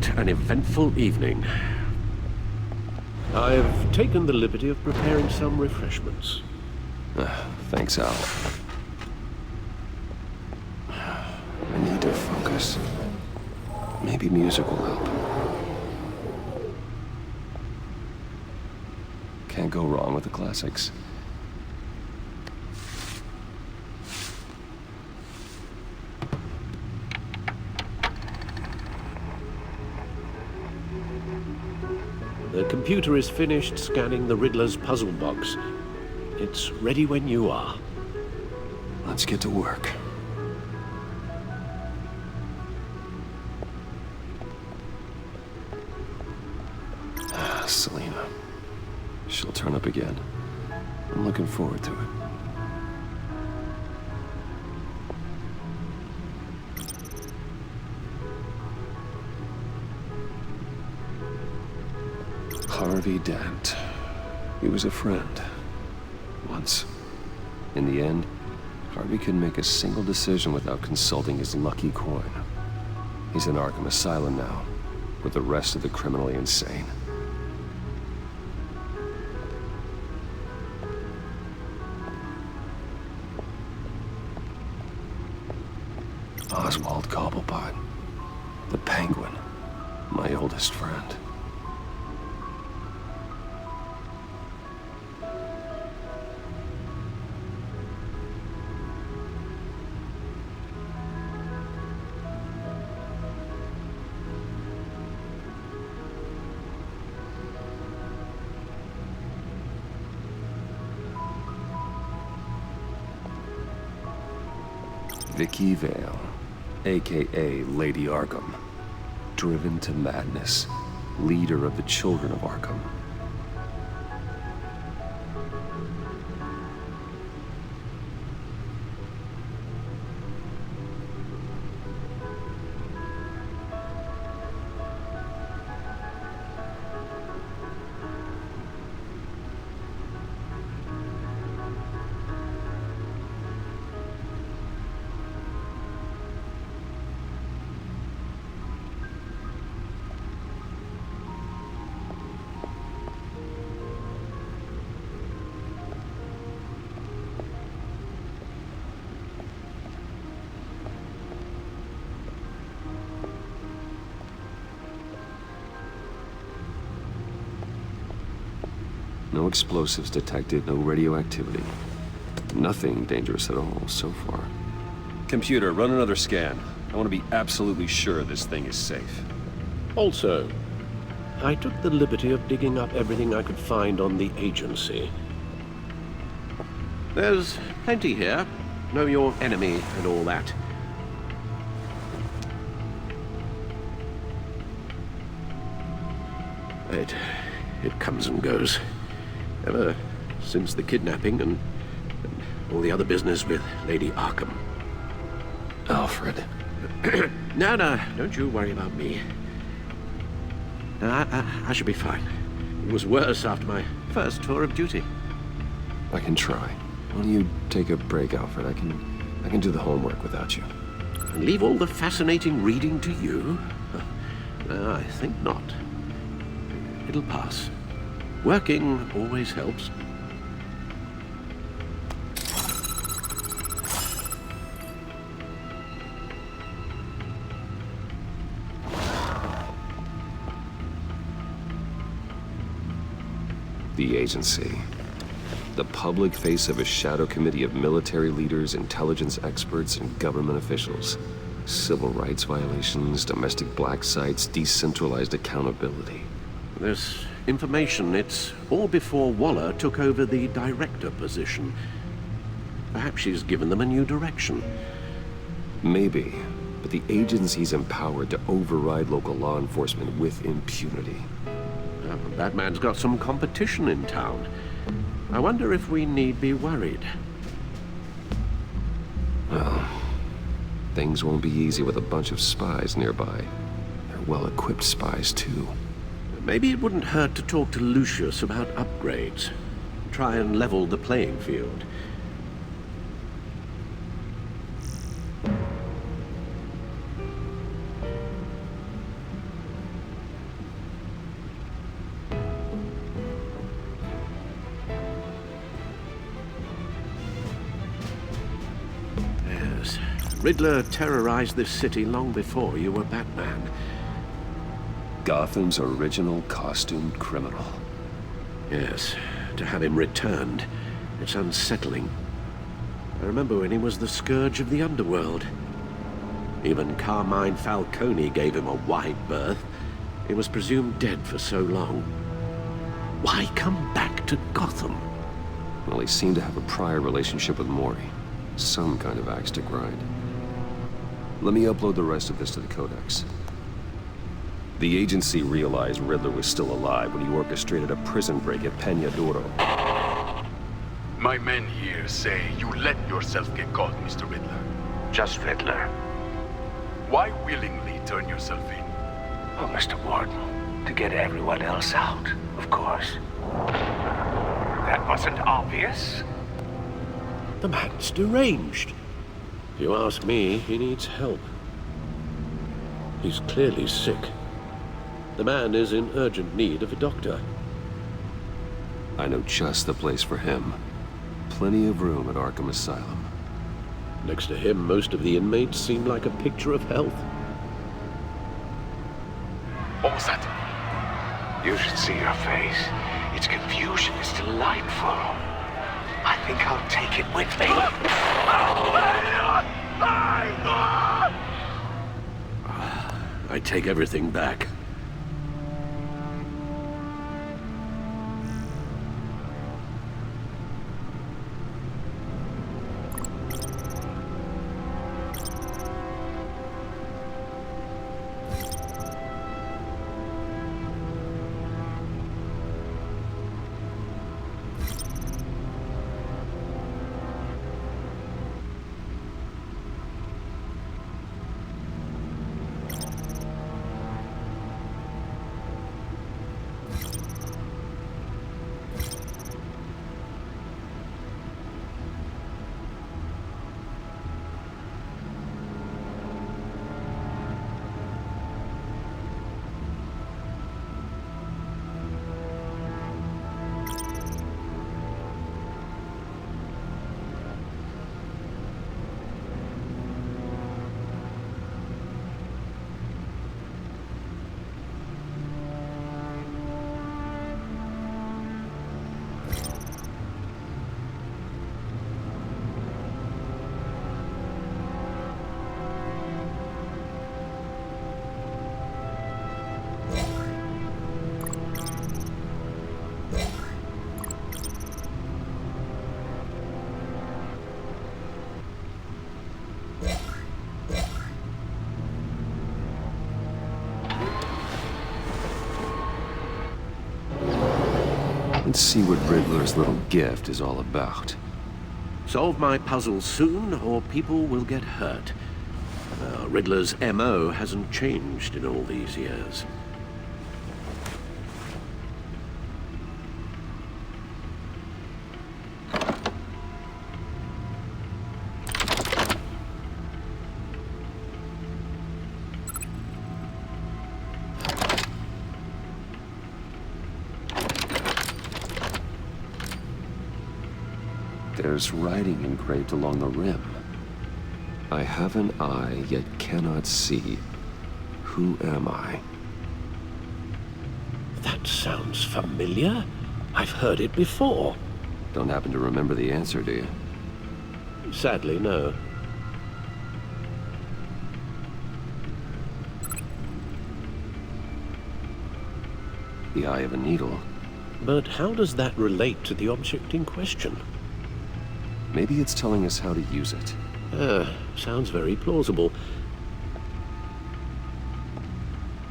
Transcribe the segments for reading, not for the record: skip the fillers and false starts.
What an eventful evening. I've taken the liberty of preparing some refreshments. Thanks, Al. I need to focus. Maybe music will help. Can't go wrong with the classics. The computer is finished scanning the Riddler's puzzle box. It's ready when you are. Let's get to work. Selena. She'll turn up again. I'm looking forward to it. Harvey Dent. He was a friend. Once. In the end, Harvey couldn't make a single decision without consulting his lucky coin. He's in Arkham Asylum now, with the rest of the criminally insane. Oswald Cobblepot. The Penguin. My oldest friend. Vicky Vale, a.k.a. Lady Arkham. Driven to madness. Leader of the Children of Arkham. No explosives detected, no radioactivity. Nothing dangerous at all so far. Computer, run another scan. I want to be absolutely sure this thing is safe. Also, I took the liberty of digging up everything I could find on the agency. There's plenty here. Know your enemy and all that. It comes and goes. Ever since the kidnapping and all the other business with Lady Arkham. Alfred. No, don't you worry about me. No, I should be fine. It was worse after my first tour of duty. I can try. Why don't you take a break, Alfred? I can do the homework without you. And leave all the fascinating reading to you? No, I think not. It'll pass. Working always helps. The agency. The public face of a shadow committee of military leaders, intelligence experts, and government officials. Civil rights violations, domestic black sites, decentralized accountability. This information, it's all before Waller took over the director position. Perhaps she's given them a new direction. Maybe, but the agency's empowered to override local law enforcement with impunity. That man's got some competition in town. I wonder if we need be worried. Well, things won't be easy with a bunch of spies nearby. They're well-equipped spies, too. Maybe it wouldn't hurt to talk to Lucius about upgrades. Try and level the playing field. Riddler terrorized this city long before you were Batman. Gotham's original costumed criminal. Yes, to have him returned, it's unsettling. I remember when he was the scourge of the underworld. Even Carmine Falcone gave him a wide berth. He was presumed dead for so long. Why come back to Gotham? Well, he seemed to have a prior relationship with Mori. Some kind of axe to grind. Let me upload the rest of this to the Codex. The agency realized Riddler was still alive when he orchestrated a prison break at Peña Duro. My men here say you let yourself get caught, Mr. Riddler. Just Riddler. Why willingly turn yourself in? Oh, Mr. Warden, to get everyone else out, of course. That wasn't obvious. The man's deranged. If you ask me, he needs help. He's clearly sick. The man is in urgent need of a doctor. I know just the place for him. Plenty of room at Arkham Asylum. Next to him, most of the inmates seem like a picture of health. What was that? You should see your face. Its confusion is delightful. I think I'll take it with me. I take everything back. Let's see what Riddler's little gift is all about. Solve my puzzle soon, or people will get hurt. Riddler's MO hasn't changed in all these years. There's writing engraved along the rim. I have an eye, yet cannot see. Who am I? That sounds familiar. I've heard it before. Don't happen to remember the answer, do you? Sadly, no. The eye of a needle. But how does that relate to the object in question? Maybe it's telling us how to use it. Sounds very plausible.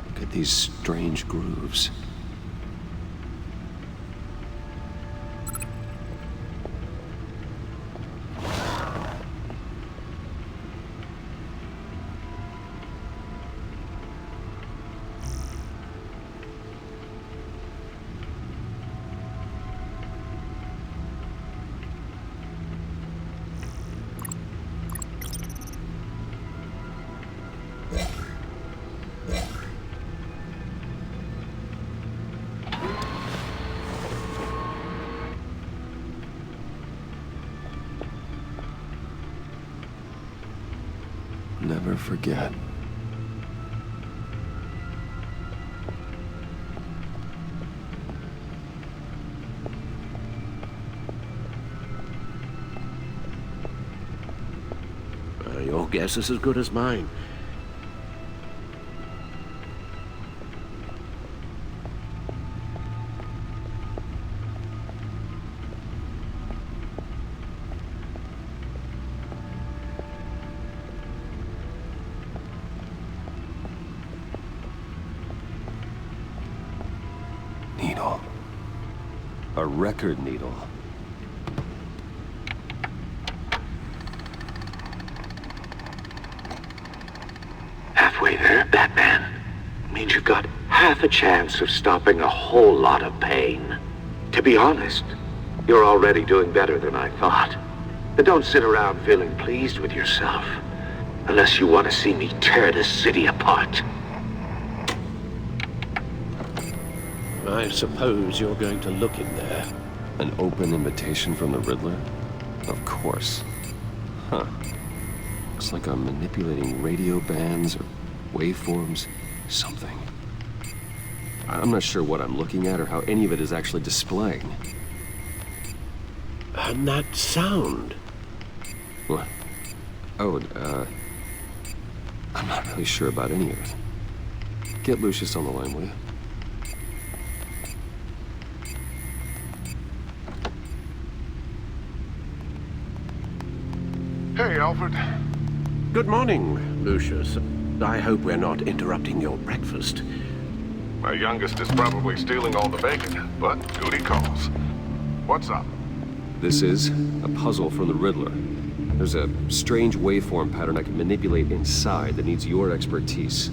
Look at these strange grooves. never forget. Your guess is as good as mine. Needle. A record needle. Halfway there, Batman. Means you've got half a chance of stopping a whole lot of pain. To be honest, you're already doing better than I thought. But don't sit around feeling pleased with yourself. Unless you want to see me tear this city apart. I suppose you're going to look in there. An open invitation from the Riddler? Of course. Huh. Looks like I'm manipulating radio bands or waveforms, something. I'm not sure what I'm looking at or how any of it is actually displaying. And that sound. What? Oh, I'm not really sure about any of it. Get Lucius on the line, will you? Hey, Alfred. Good morning, Lucius. I hope we're not interrupting your breakfast. My youngest is probably stealing all the bacon, but duty calls. What's up? This is a puzzle from the Riddler. There's a strange waveform pattern I can manipulate inside that needs your expertise.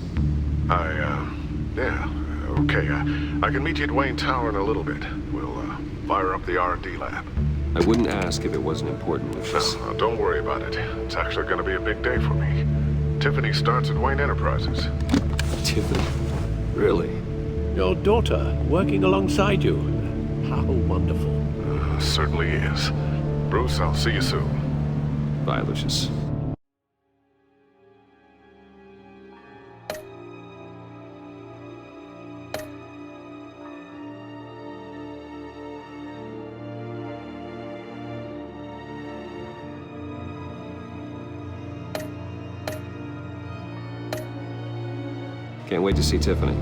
Yeah, okay. I can meet you at Wayne Tower in a little bit. We'll, fire up the R&D lab. I wouldn't ask if it wasn't important, Lucius. No, don't worry about it. It's actually gonna be a big day for me. Tiffany starts at Wayne Enterprises. Tiffany? Really? Your daughter working alongside you. How wonderful. Certainly is. Bruce, I'll see you soon. Bye, Lucius. Can't wait to see Tiffany.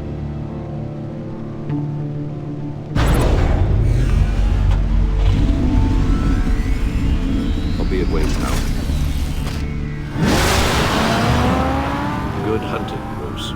I'll be at Wayne Tower. Good hunting, Bruce.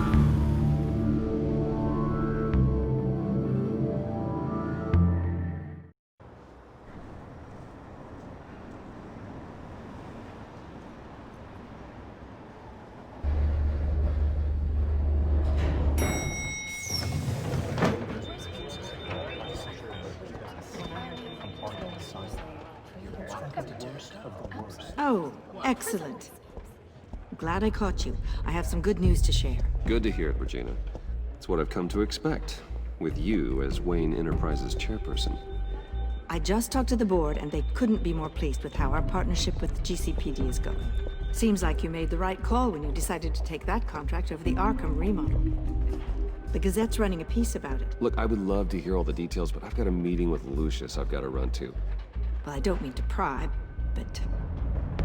Oh, excellent. Glad I caught you. I have some good news to share. Good to hear it, Regina. It's what I've come to expect, with you as Wayne Enterprises chairperson. I just talked to the board, and they couldn't be more pleased with how our partnership with the GCPD is going. Seems like you made the right call when you decided to take that contract over the Arkham remodel. The Gazette's running a piece about it. Look, I would love to hear all the details, but I've got a meeting with Lucius I've got to run to. Well, I don't mean to pry, but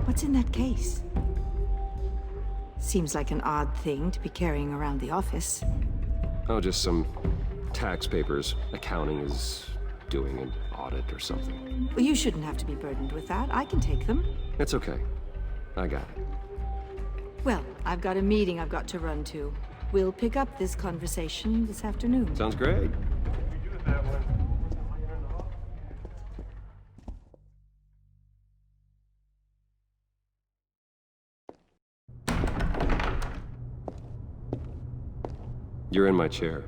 what's in that case? Seems like an odd thing to be carrying around the office. Oh, just some tax papers. Accounting is doing an audit or something. Well, you shouldn't have to be burdened with that. I can take them. It's okay. I got it. Well, I've got a meeting I've got to run to. We'll pick up this conversation this afternoon. Sounds great. You're in my chair.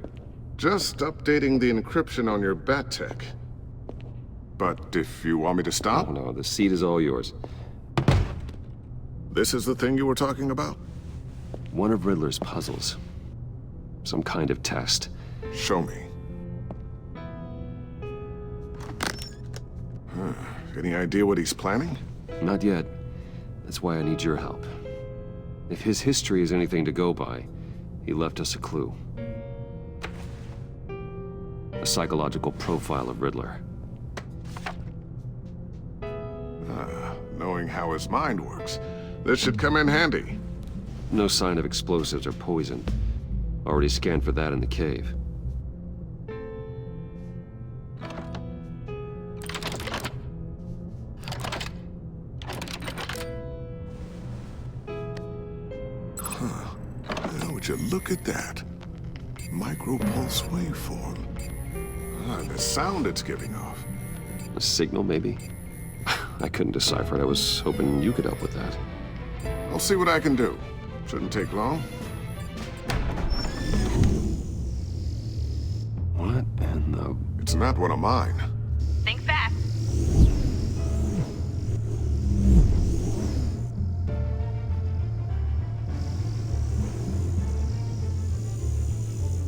Just updating the encryption on your bat tech. But if you want me to stop, Oh no, the seat is all yours. this is the thing you were talking about? One of Riddler's puzzles. Some kind of test. Show me. Any idea what he's planning? Not yet. That's why I need your help. If his history is anything to go by, he left us a clue. A psychological profile of Riddler. Knowing how his mind works, this should come in handy. No sign of explosives or poison. Already scanned for that in the cave. Now, would you look at that? Micropulse waveform. The sound it's giving off. A signal, maybe? I couldn't decipher it. I was hoping you could help with that. I'll see what I can do. Shouldn't take long. What in the... It's not one of mine. Think fast.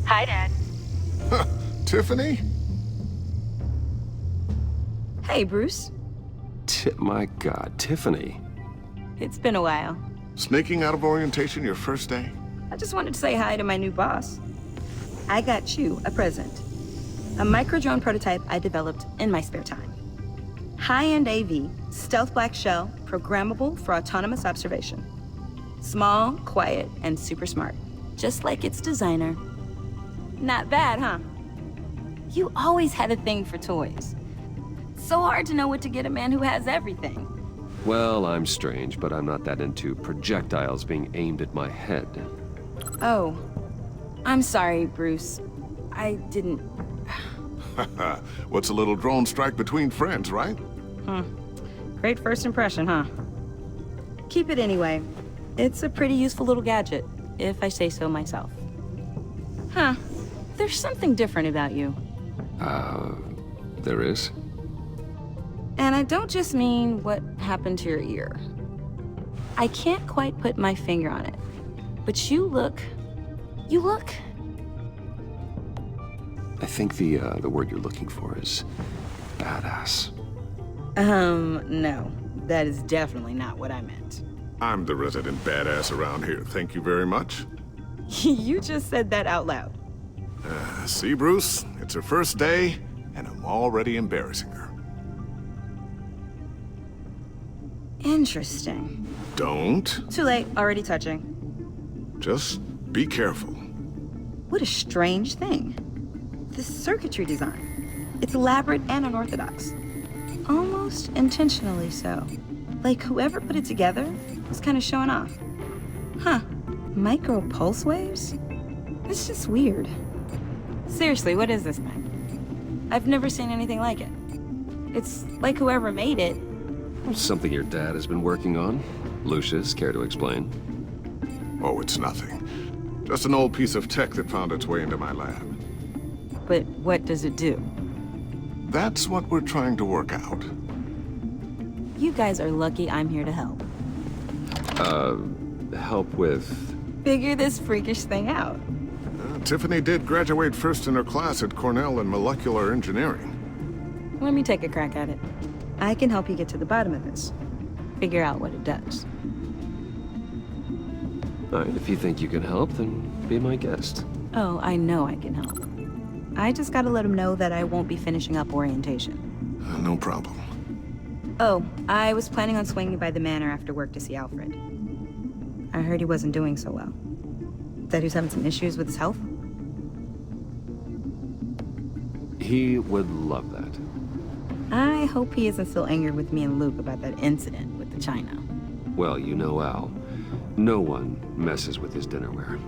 Hi, Dad. Tiffany? Hey, Bruce. My God, Tiffany. It's been a while. Sneaking out of orientation your first day? I just wanted to say hi to my new boss. I got you a present. A micro-drone prototype I developed in my spare time. High-end AV, stealth black shell, programmable for autonomous observation. Small, quiet, and super smart. Just like its designer. Not bad, huh? You always had a thing for toys. So hard to know what to get a man who has everything. Well, I'm strange, but I'm not that into projectiles being aimed at my head. Oh, I'm sorry, Bruce. I didn't... What's a little drone strike between friends, right? Great first impression, huh? Keep it anyway. It's a pretty useful little gadget, if I say so myself. Huh. There's something different about you. There is? And I don't just mean what happened to your ear. I can't quite put my finger on it. But you look... I think the word you're looking for is badass. No. That is definitely not what I meant. I'm the resident badass around here. Thank you very much. You just said that out loud. See, Bruce? It's her first day, and I'm already embarrassing her. Interesting. Don't. Too late, already touching. Just be careful. What a strange thing. This circuitry design. It's elaborate and unorthodox. Almost intentionally so. Like whoever put it together was kind of showing off. Huh. Micro pulse waves? It's just weird. Seriously, what is this thing? I've never seen anything like it. It's like whoever made it. Something your dad has been working on. Lucius, care to explain? Oh, it's nothing. Just an old piece of tech that found its way into my lab. But what does it do? That's what we're trying to work out. You guys are lucky I'm here to help. Help with... Figure this freakish thing out. Tiffany did graduate first in her class at Cornell in molecular engineering. Let me take a crack at it. I can help you get to the bottom of this. Figure out what it does. All right, if you think you can help, then be my guest. Oh, I know I can help. I just gotta let him know that I won't be finishing up orientation. No problem. Oh, I was planning on swinging by the manor after work to see Alfred. I heard he wasn't doing so well. That he was having some issues with his health? He would love that. I hope he isn't still angered with me and Luke about that incident with the china. Well, you know Al. No one messes with his dinnerware.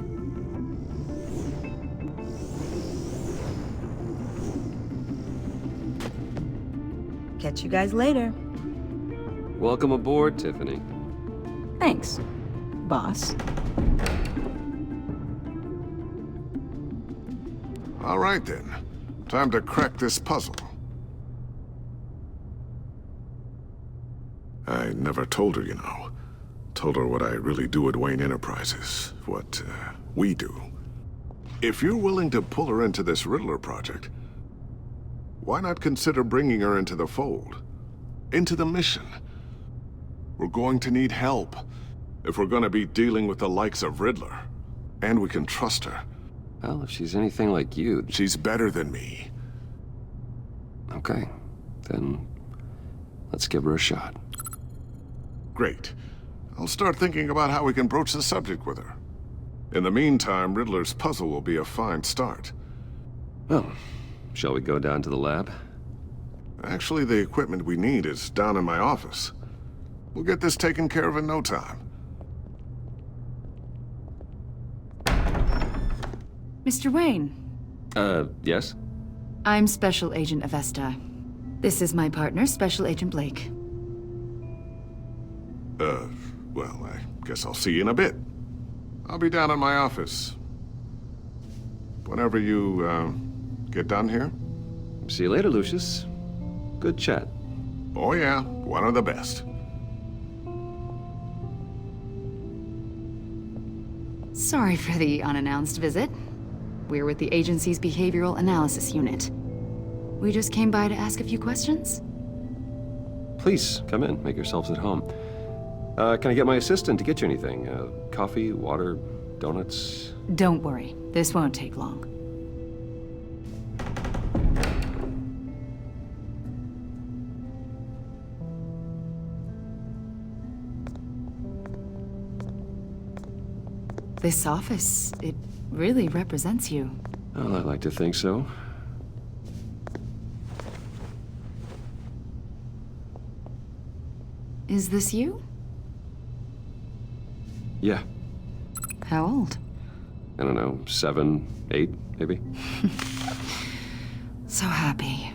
Catch you guys later. Welcome aboard, Tiffany. Thanks, boss. All right, then. Time to crack this puzzle. I never told her, you know. Told her what I really do at Wayne Enterprises. What, we do. If you're willing to pull her into this Riddler project, why not consider bringing her into the fold? Into the mission? We're going to need help. If we're gonna be dealing with the likes of Riddler, and we can trust her, Well, if she's anything like you... she's better than me. Okay, then let's give her a shot. Great. I'll start thinking about how we can broach the subject with her. In the meantime, Riddler's puzzle will be a fine start. Well, shall we go down to the lab? Actually, the equipment we need is down in my office. We'll get this taken care of in no time. Mr. Wayne, Yes? I'm Special Agent Avesta. This is my partner, Special Agent Blake. Well, I guess I'll see you in a bit. I'll be down in my office. Whenever you, get done here. See you later, Lucius. Good chat. Oh yeah, one of the best. Sorry for the unannounced visit. We're with the agency's Behavioral Analysis Unit. We just came by to ask a few questions. Please, come in. Make yourselves at home. Can I get my assistant to get you anything? Coffee, water, donuts? Don't worry, this won't take long. This office, it really represents you. Well, I'd like to think so. Is this you? Yeah. How old? I don't know, 7, 8, maybe? So happy.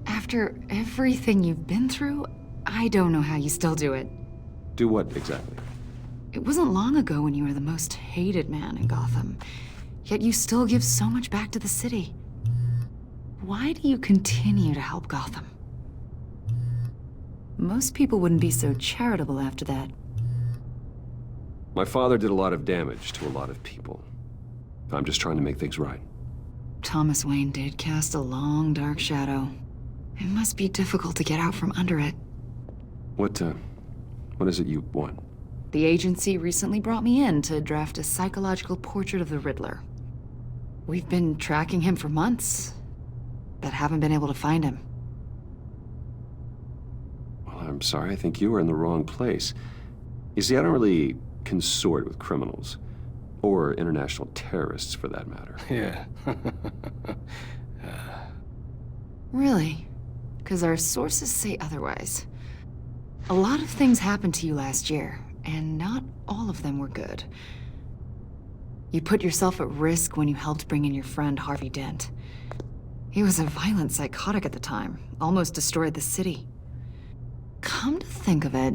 After everything you've been through, I don't know how you still do it. Do what, exactly? It wasn't long ago when you were the most hated man in Gotham, yet you still give so much back to the city. Why do you continue to help Gotham? Most people wouldn't be so charitable after that. My father did a lot of damage to a lot of people. I'm just trying to make things right. Thomas Wayne did cast a long, dark shadow. It must be difficult to get out from under it. What is it you want? The agency recently brought me in to draft a psychological portrait of the Riddler. We've been tracking him for months, but haven't been able to find him. Well, I'm sorry, I think you were in the wrong place. You see, I don't really consort with criminals. Or international terrorists, for that matter. Yeah. Really? Because our sources say otherwise. A lot of things happened to you last year, and not all of them were good. You put yourself at risk when you helped bring in your friend Harvey Dent. He was a violent psychotic at the time, almost destroyed the city. Come to think of it,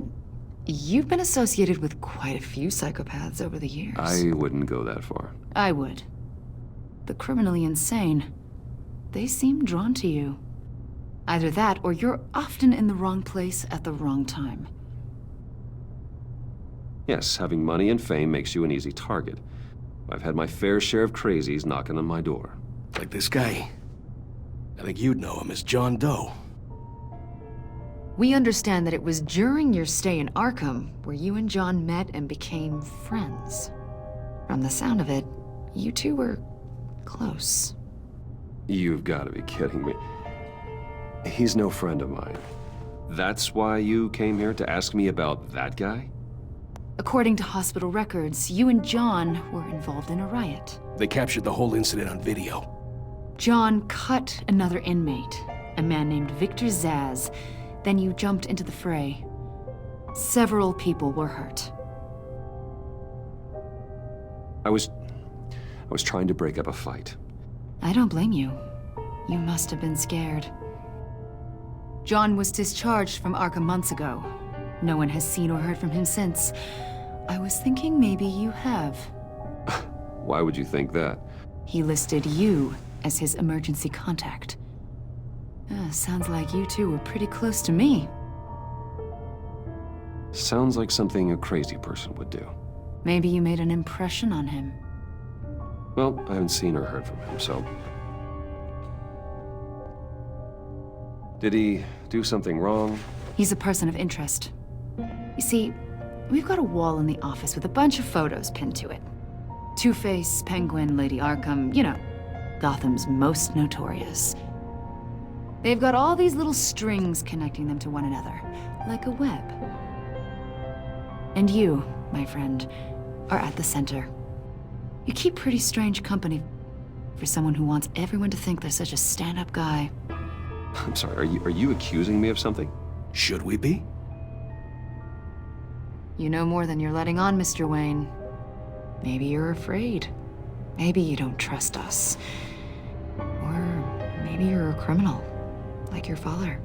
you've been associated with quite a few psychopaths over the years. I wouldn't go that far. I would. The criminally insane. They seem drawn to you. Either that, or you're often in the wrong place at the wrong time. Yes, having money and fame makes you an easy target. I've had my fair share of crazies knocking on my door. Like this guy. I think you'd know him as John Doe. We understand that it was during your stay in Arkham where you and John met and became friends. From the sound of it, you two were close. You've got to be kidding me. He's no friend of mine. That's why you came here to ask me about that guy? According to hospital records, you and John were involved in a riot. They captured the whole incident on video. John cut another inmate, a man named Victor Zsasz. Then you jumped into the fray. Several people were hurt. I was trying to break up a fight. I don't blame you. You must have been scared. John was discharged from Arkham months ago. No one has seen or heard from him since. I was thinking maybe you have. Why would you think that? He listed you as his emergency contact. Sounds like you two were pretty close to me. Sounds like something a crazy person would do. Maybe you made an impression on him. Well, I haven't seen or heard from him, so... Did he do something wrong? He's a person of interest. You see, we've got a wall in the office with a bunch of photos pinned to it. Two-Face, Penguin, Lady Arkham, you know, Gotham's most notorious. They've got all these little strings connecting them to one another, like a web. And you, my friend, are at the center. You keep pretty strange company for someone who wants everyone to think they're such a stand-up guy. I'm sorry, are you accusing me of something? Should we be? You know more than you're letting on, Mr. Wayne. Maybe you're afraid. Maybe you don't trust us. Or maybe you're a criminal, like your father.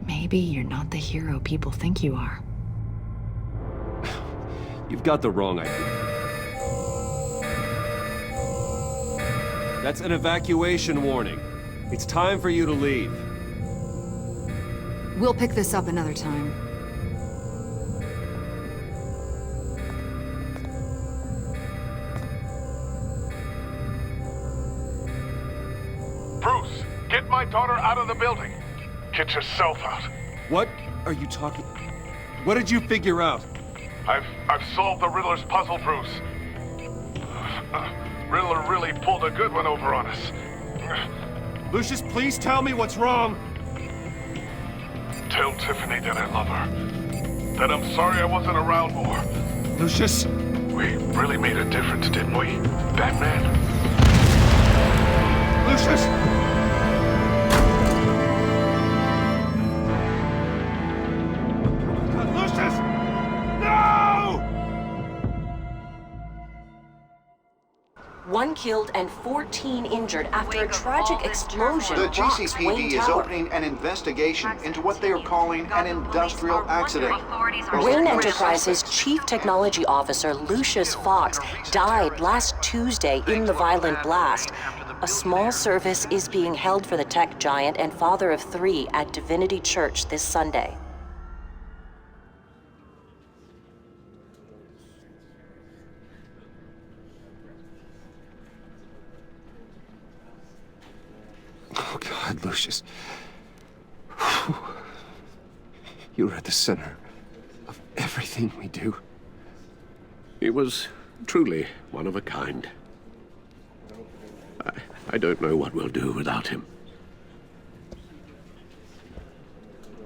Maybe you're not the hero people think you are. You've got the wrong idea. That's an evacuation warning. It's time for you to leave. We'll pick this up another time. Bruce, get my daughter out of the building. Get yourself out. What are you talking? What did you figure out? I've solved the Riddler's puzzle, Bruce. Riddler really pulled a good one over on us. Lucius, please tell me what's wrong. Tell Tiffany that I love her. That I'm sorry I wasn't around more. Lucius? We really made a difference, didn't we, Batman? Lucius! Lucius! No! One killed and 14 injured after a tragic explosion The rocks Wayne GCPD is Tower. opening an investigation into what they are calling an industrial accident. Wayne Enterprises' Chief Technology Officer Lucius Fox died last Tuesday in the violent blast. A small service is being held for the tech giant and father of 3 at Divinity Church this Sunday. Oh, God, Lucius. You were at the center of everything we do. He was truly one of a kind. I don't know what we'll do without him.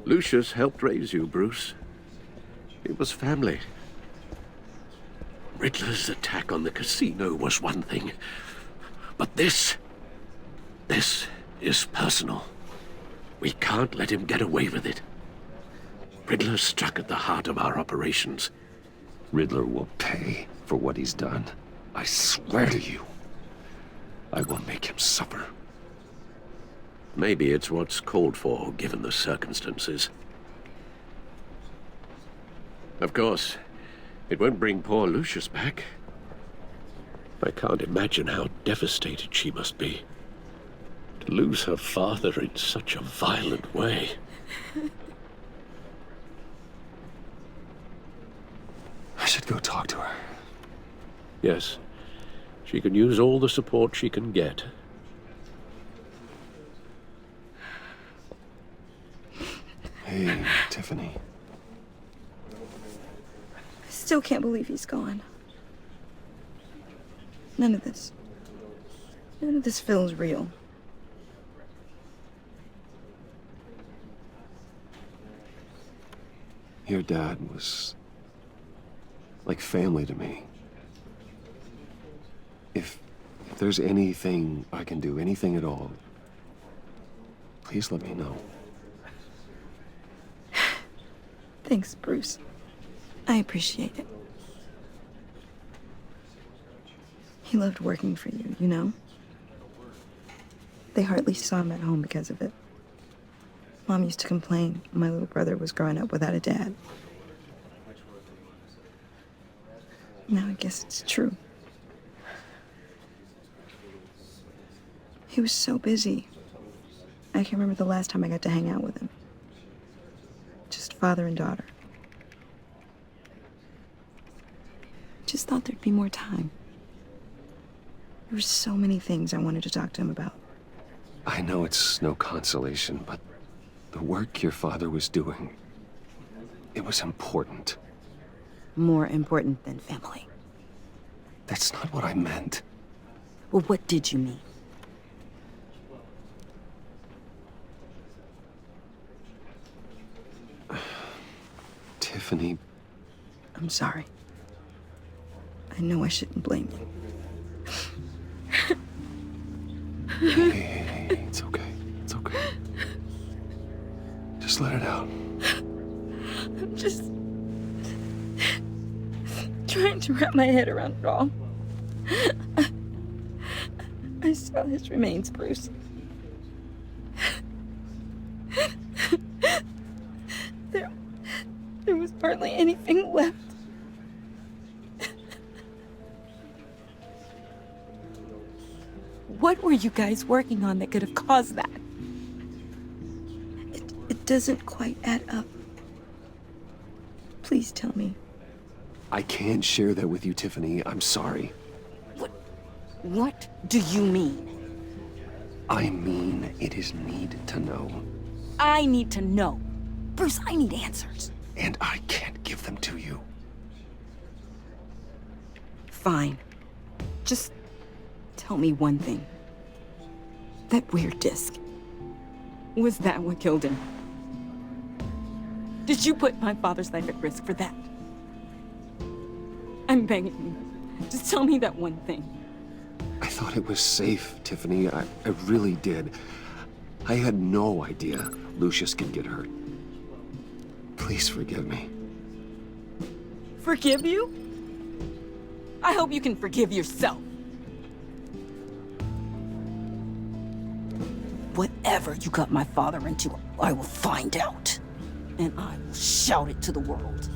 Lucius helped raise you, Bruce. It was family. Riddler's attack on the casino was one thing. But this is personal. We can't let him get away with it. Riddler struck at the heart of our operations. Riddler will pay for what he's done. I swear to you. I will make him suffer. Maybe it's what's called for, given the circumstances. Of course, it won't bring poor Lucius back. I can't imagine how devastated she must be. To lose her father in such a violent way. I should go talk to her. Yes, she can use all the support she can get. Hey, Tiffany. I still can't believe he's gone. None of this feels real. Your dad was like family to me. If there's anything I can do, anything at all, please let me know. Thanks, Bruce. I appreciate it. He loved working for you, you know? They hardly saw him at home because of it. Mom used to complain my little brother was growing up without a dad. Now I guess it's true. He was so busy. I can't remember the last time I got to hang out with him. Just father and daughter. Just thought there'd be more time. There were so many things I wanted to talk to him about. I know it's no consolation, but the work your father was doing, it was important. more important than family. That's not what I meant. Well, what did you mean? Tiffany... I'm sorry. I know I shouldn't blame you. Hey, it's okay. It's okay. Just let it out. I'm just trying to wrap my head around it all. I saw his remains, Bruce. There was hardly anything left. What were you guys working on that could have caused that? It doesn't quite add up. Please tell me. I can't share that with you, Tiffany. I'm sorry. What do you mean? I mean, it is need to know. I need to know. Bruce, I need answers. And I can't give them to you. Fine. Just tell me one thing. That weird disc. Was that what killed him? Did you put my father's life at risk for that? I'm begging you. Just tell me that one thing. I thought it was safe, Tiffany. I really did. I had no idea Lucius could get hurt. Please forgive me. Forgive you? I hope you can forgive yourself. Whatever you got my father into, I will find out. And I will shout it to the world.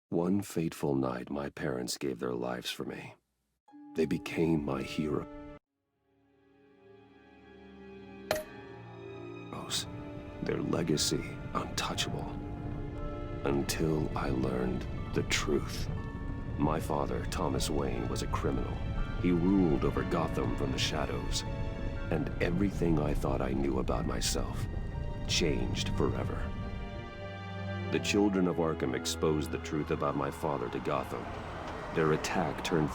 One fateful night, my parents gave their lives for me. They became my heroes. Their legacy untouchable. Until I learned the truth. My father, Thomas Wayne, was a criminal. He ruled over Gotham from the shadows. And everything I thought I knew about myself changed forever. The children of Arkham exposed the truth about my father to Gotham. Their attack turned